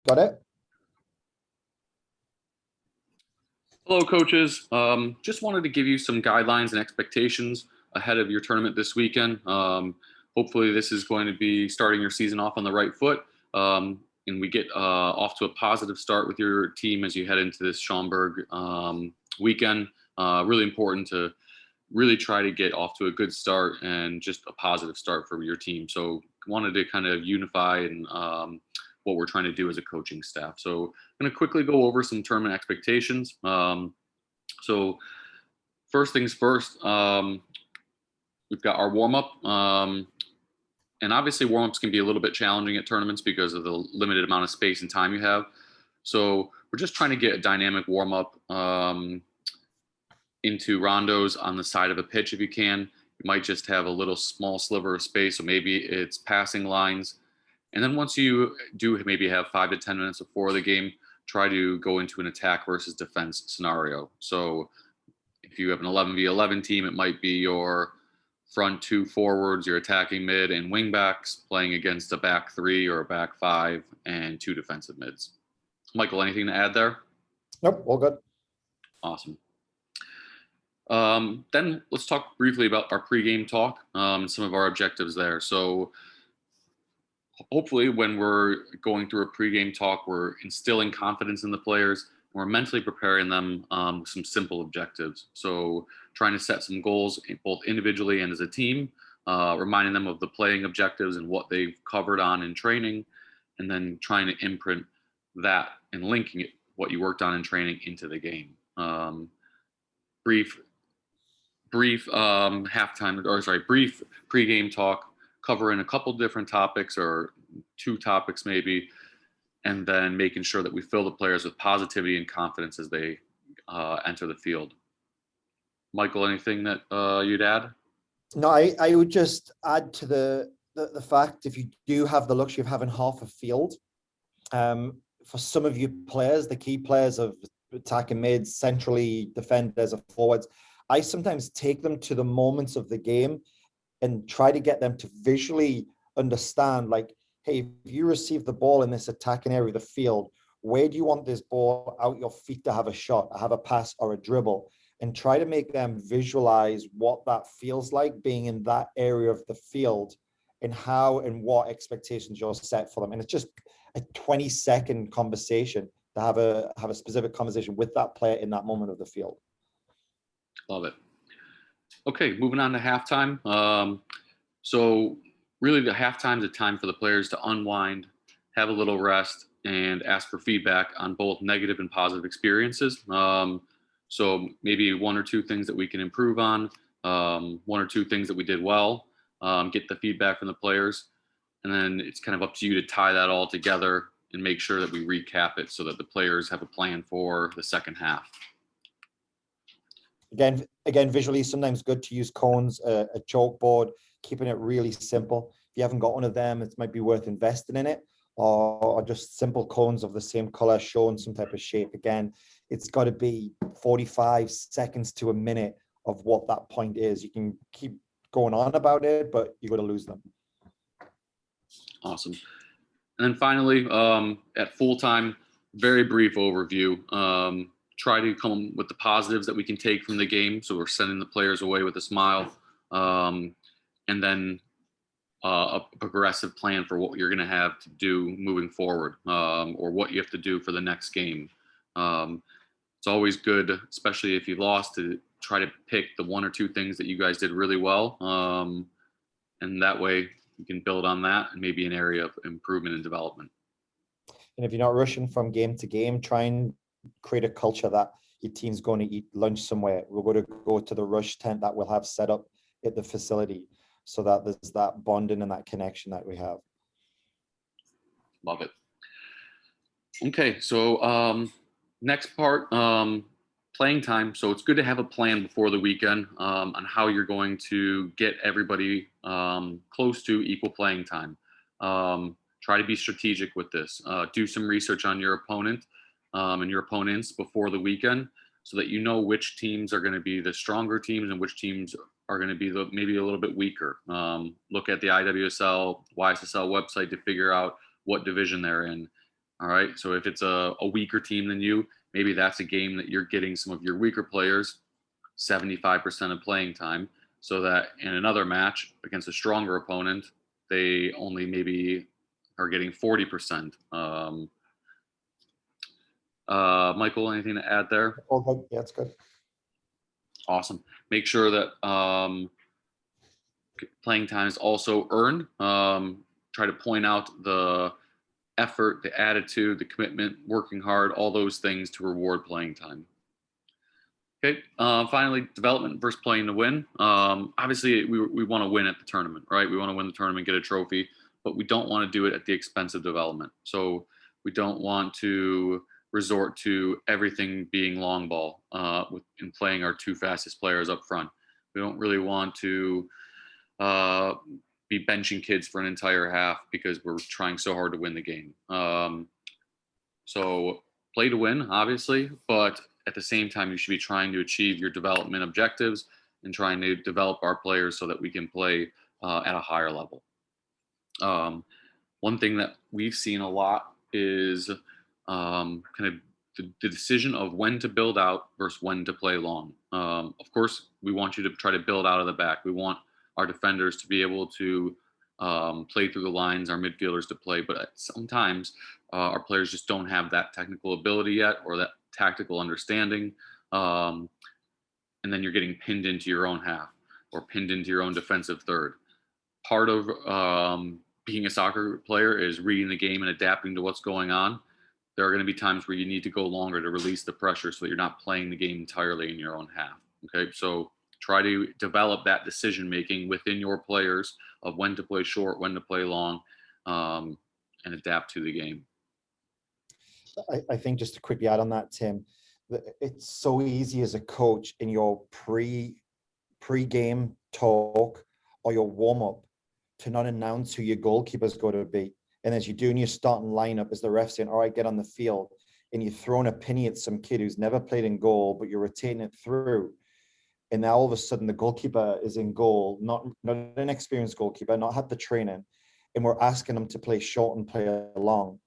Got it? Hello, coaches. Just wanted to give you some guidelines and expectations ahead of your tournament this weekend. Hopefully, this is going to be starting your season off on the right foot, and we get off to a positive start with your team as you head into this Schaumburg weekend. Really important to really try to get off to a good start and just a positive start for your team. So, wanted to kind of unify and what we're trying to do as a coaching staff. So, I'm going to quickly go over some tournament expectations. So first things first, we've got our warm up. And obviously, warm ups can be a little bit challenging at tournaments because of the limited amount of space and time you have. So we're just trying to get a dynamic warm up into rondos on the side of a pitch if you can. You might just have a little small sliver of space, so maybe it's passing lines. And then once you do maybe have 5 to 10 minutes before the game, try to go into an attack versus defense scenario. So if you have an 11v11 team, it might be your front 2 forwards, your attacking mid and wing backs playing against a back 3 or a back 5 and 2 defensive mids. Michael, anything to add there? Nope, all good. Awesome. Then let's talk briefly about our pregame talk, some of our objectives there. So hopefully when we're going through a pregame talk, we're instilling confidence in the players. We're mentally preparing them with some simple objectives. So trying to set some goals both individually and as a team, reminding them of the playing objectives and what they've covered on in training, and then trying to imprint that and linking it, what you worked on in training, into the game. Brief pregame talk covering a couple different topics or 2 topics maybe, and then making sure that we fill the players with positivity and confidence as they enter the field. Michael, anything that you'd add? No, I would just add to the fact, if you do have the luxury of having half a field, for some of you players, the key players of attacking mids, centrally defenders or forwards, I sometimes take them to the moments of the game and try to get them to visually understand, like, hey, if you receive the ball in this attacking area of the field, where do you want this ball out your feet to have a shot, have a pass or a dribble? And try to make them visualize what that feels like being in that area of the field and how and what expectations you're set for them. And it's just a 20-second conversation to have a specific conversation with that player in that moment of the field. Love it. Okay, moving on to halftime. So really the halftime is a time for the players to unwind, have a little rest, and ask for feedback on both negative and positive experiences. So maybe 1 or 2 things that we can improve on, 1 or 2 things that we did well, get the feedback from the players, and then it's kind of up to you to tie that all together and make sure that we recap it so that the players have a plan for the second half. Again, visually, sometimes good to use cones, a chalkboard, keeping it really simple. If you haven't got one of them, it might be worth investing in it, or just simple cones of the same color showing some type of shape. Again, it's got to be 45 seconds to a minute of what that point is. You can keep going on about it, but you got to lose them. Awesome. And then finally, at full time, very brief overview. Try to come with the positives that we can take from the game. So we're sending the players away with a smile, and then a progressive plan for what you're going to have to do moving forward, or what you have to do for the next game. It's always good, especially if you lost, to try to pick the 1 or 2 things that you guys did really well. And that way you can build on that and maybe an area of improvement and development. And if you're not rushing from game to game, try and create a culture that your team's going to eat lunch somewhere. We're going to go to the rush tent that we'll have set up at the facility, so that there's that bonding and that connection that we have. Love it. Okay, so next part, playing time. So it's good to have a plan before the weekend on how you're going to get everybody close to equal playing time. Try to be strategic with this. Do some research on your opponent and your opponents before the weekend, so that you know which teams are going to be the stronger teams and which teams are going to be maybe a little bit weaker. Look at the IWSL, YSSL website to figure out what division they're in. All right. So if it's a weaker team than you, maybe that's a game that you're getting some of your weaker players 75% of playing time, so that in another match against a stronger opponent, they only maybe are getting 40%. Michael, anything to add there? All good. Yeah, it's good. Awesome. Make sure that playing time is also earned. Try to point out the effort, the attitude, the commitment, working hard, all those things to reward playing time. Okay. Finally, development versus playing to win. Obviously, we want to win at the tournament, right? We want to win the tournament, get a trophy, but we don't want to do it at the expense of development. So we don't want to resort to everything being long ball in playing our 2 fastest players up front. We don't really want to be benching kids for an entire half because we're trying so hard to win the game. So play to win, obviously, but at the same time, you should be trying to achieve your development objectives and trying to develop our players so that we can play at a higher level. One thing that we've seen a lot is kind of the decision of when to build out versus when to play long. Of course, we want you to try to build out of the back. We want our defenders to be able to play through the lines, our midfielders to play, but sometimes our players just don't have that technical ability yet or that tactical understanding. And then you're getting pinned into your own half or pinned into your own defensive third. Part of being a soccer player is reading the game and adapting to what's going on. There are going to be times where you need to go longer to release the pressure so that you're not playing the game entirely in your own half. Okay, so try to develop that decision making within your players of when to play short, when to play long, and adapt to the game. I think just to quickly add on that, Tim, it's so easy as a coach in your pre-game talk or your warm-up to not announce who your goalkeeper's going to be. And as you're doing your starting lineup, as the ref saying, all right, get on the field, and you're throwing a penny at some kid who's never played in goal, but you're rotating it through. And now all of a sudden the goalkeeper is in goal, not an experienced goalkeeper, not had the training, and we're asking them to play short and play long.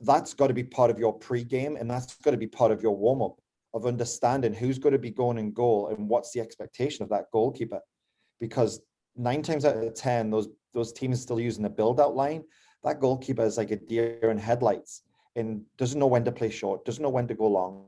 That's got to be part of your pre-game, and that's got to be part of your warm-up of understanding who's going to be going in goal and what's the expectation of that goalkeeper. Because 9 times out of 10, those teams still using the build-out line, that goalkeeper is like a deer in headlights and doesn't know when to play short, doesn't know when to go long,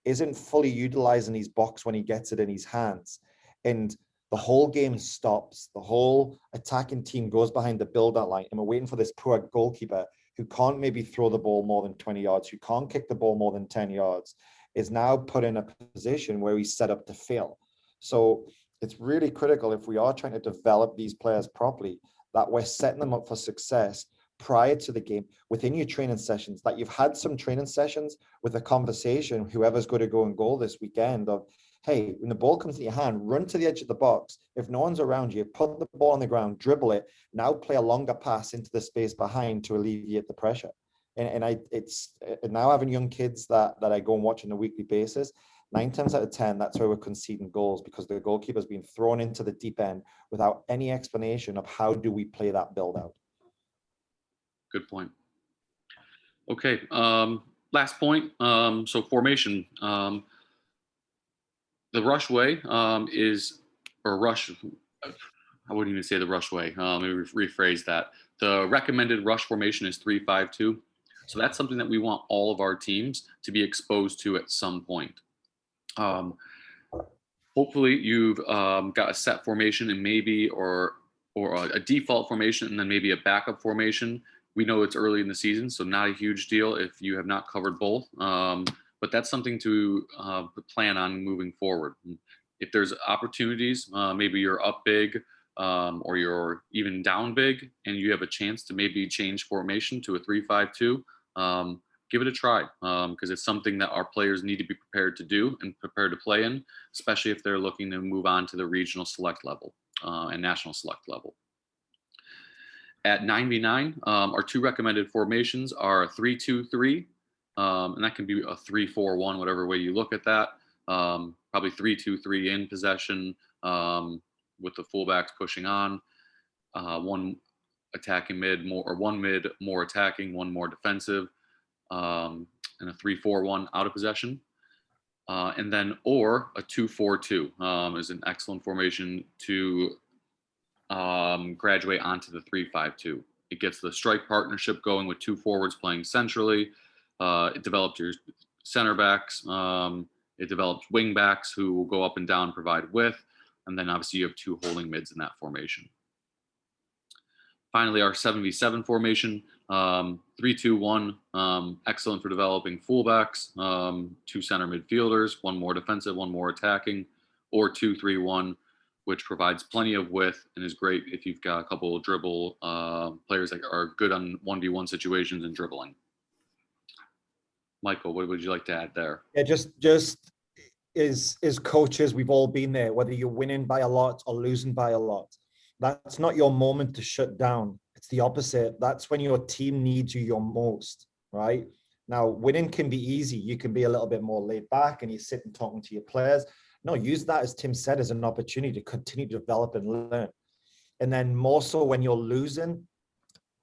isn't fully utilizing his box when he gets it in his hands. And the whole game stops. The whole attacking team goes behind the build-out line, and we're waiting for this poor goalkeeper who can't maybe throw the ball more than 20 yards, who can't kick the ball more than 10 yards, is now put in a position where he's set up to fail. So it's really critical, if we are trying to develop these players properly, that we're setting them up for success prior to the game within your training sessions, that you've had some training sessions with a conversation, whoever's going to go and goal this weekend, of, hey, when the ball comes in your hand, run to the edge of the box. If no one's around you, put the ball on the ground, dribble it, now play a longer pass into the space behind to alleviate the pressure. And it's now having young kids that I go and watch on a weekly basis, 9 times out of 10, that's where we're conceding goals, because the goalkeeper's been thrown into the deep end without any explanation of how do we play that build out. Good point. Okay, last point. So formation. The rush way is, or rush, I wouldn't even say the rush way. Let me rephrase that. The recommended rush formation is 3-5-2. So that's something that we want all of our teams to be exposed to at some point. Hopefully you've got a set formation and maybe, or a default formation and then maybe a backup formation. We know it's early in the season, so not a huge deal if you have not covered both. But that's something to plan on moving forward. If there's opportunities, maybe you're up big or you're even down big, and you have a chance to maybe change formation to a 3-5-2, give it a try, because it's something that our players need to be prepared to do and prepared to play in, especially if they're looking to move on to the regional select level and national select level. At 9v9, our 2 recommended formations are 3-2-3, and that can be a 3-4-1, whatever way you look at that. Probably 3-2-3 in possession, with the fullbacks pushing on, 1 attacking mid more, or 1 mid more attacking, 1 more defensive. and a 3-4-1 out of possession. And then, or a 2-4-2 is an excellent formation to graduate onto the 3-5-2. It gets the strike partnership going with two forwards playing centrally. It develops your center backs. It develops wing backs who will go up and down, provide width. And then obviously you have two holding mids in that formation. Finally, our 7v7 formation, 3-2-1, excellent for developing fullbacks, two center midfielders, one more defensive, one more attacking, or 2-3-1, which provides plenty of width and is great if you've got a couple of dribble players that are good on 1v1 situations and dribbling. Michael, what would you like to add there? Yeah, just as coaches, we've all been there, whether you're winning by a lot or losing by a lot. That's not your moment to shut down. It's the opposite. That's when your team needs you your most, right? Now, winning can be easy. You can be a little bit more laid back and you sit and talking to your players. No, use that, as Tim said, as an opportunity to continue to develop and learn. And then more so when you're losing.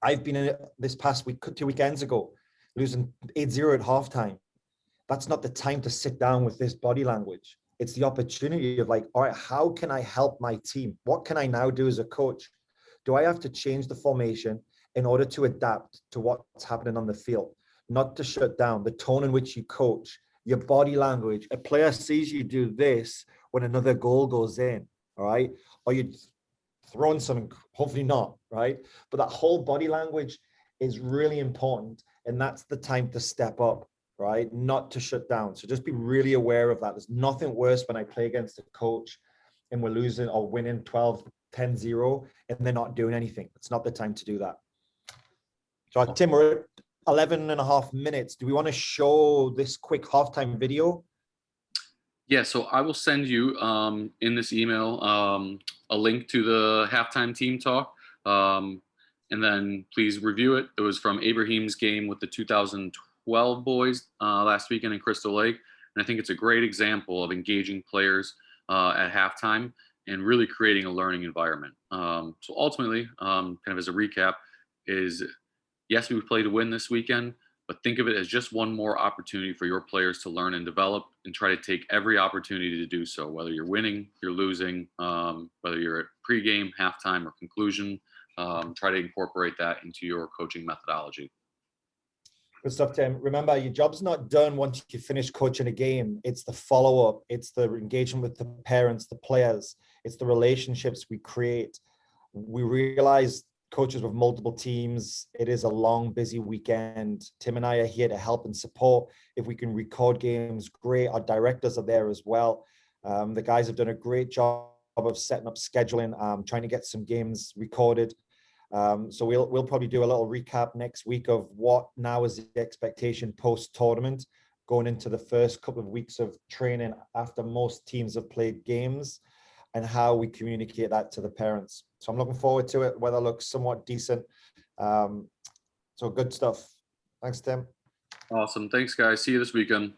I've been in it this past week, 2 weekends ago, losing 8-0 at halftime. That's not the time to sit down with this body language. It's the opportunity of like, all right, how can I help my team? What can I now do as a coach? Do I have to change the formation in order to adapt to what's happening on the field? Not to shut down the tone in which you coach, your body language. A player sees you do this when another goal goes in, all right? Or you're throwing something, hopefully not, right? But that whole body language is really important. And that's the time to step up, right? Not to shut down. So just be really aware of that. There's nothing worse when I play against a coach and we're losing or winning 10-0 and they're not doing anything. It's not the time to do that. So Tim, we're at 11 and a half minutes. Do we want to show this quick halftime video? Yeah, so I will send you in this email a link to the halftime team talk. And then please review it. It was from Ibrahim's game with the 2012 boys last weekend in Crystal Lake. And I think it's a great example of engaging players at halftime and really creating a learning environment. So ultimately, kind of as a recap, is yes, we play to win this weekend, but think of it as just one more opportunity for your players to learn and develop and try to take every opportunity to do so, whether you're winning, you're losing, whether you're at pregame, halftime, or conclusion. Try to incorporate that into your coaching methodology. Good stuff, Tim. Remember, your job's not done once you finish coaching a game. It's the follow-up. It's the engagement with the parents, the players. It's the relationships we create. We realize coaches with multiple teams, it is a long, busy weekend. Tim and I are here to help and support. If we can record games, great. Our directors are there as well. The guys have done a great job of setting up scheduling, trying to get some games recorded. So we'll probably do a little recap next week of what now is the expectation post-tournament, going into the first couple of weeks of training after most teams have played games, and how we communicate that to the parents. So I'm looking forward to it. Weather looks somewhat decent. So good stuff. Thanks, Tim. Awesome. Thanks, guys. See you this weekend.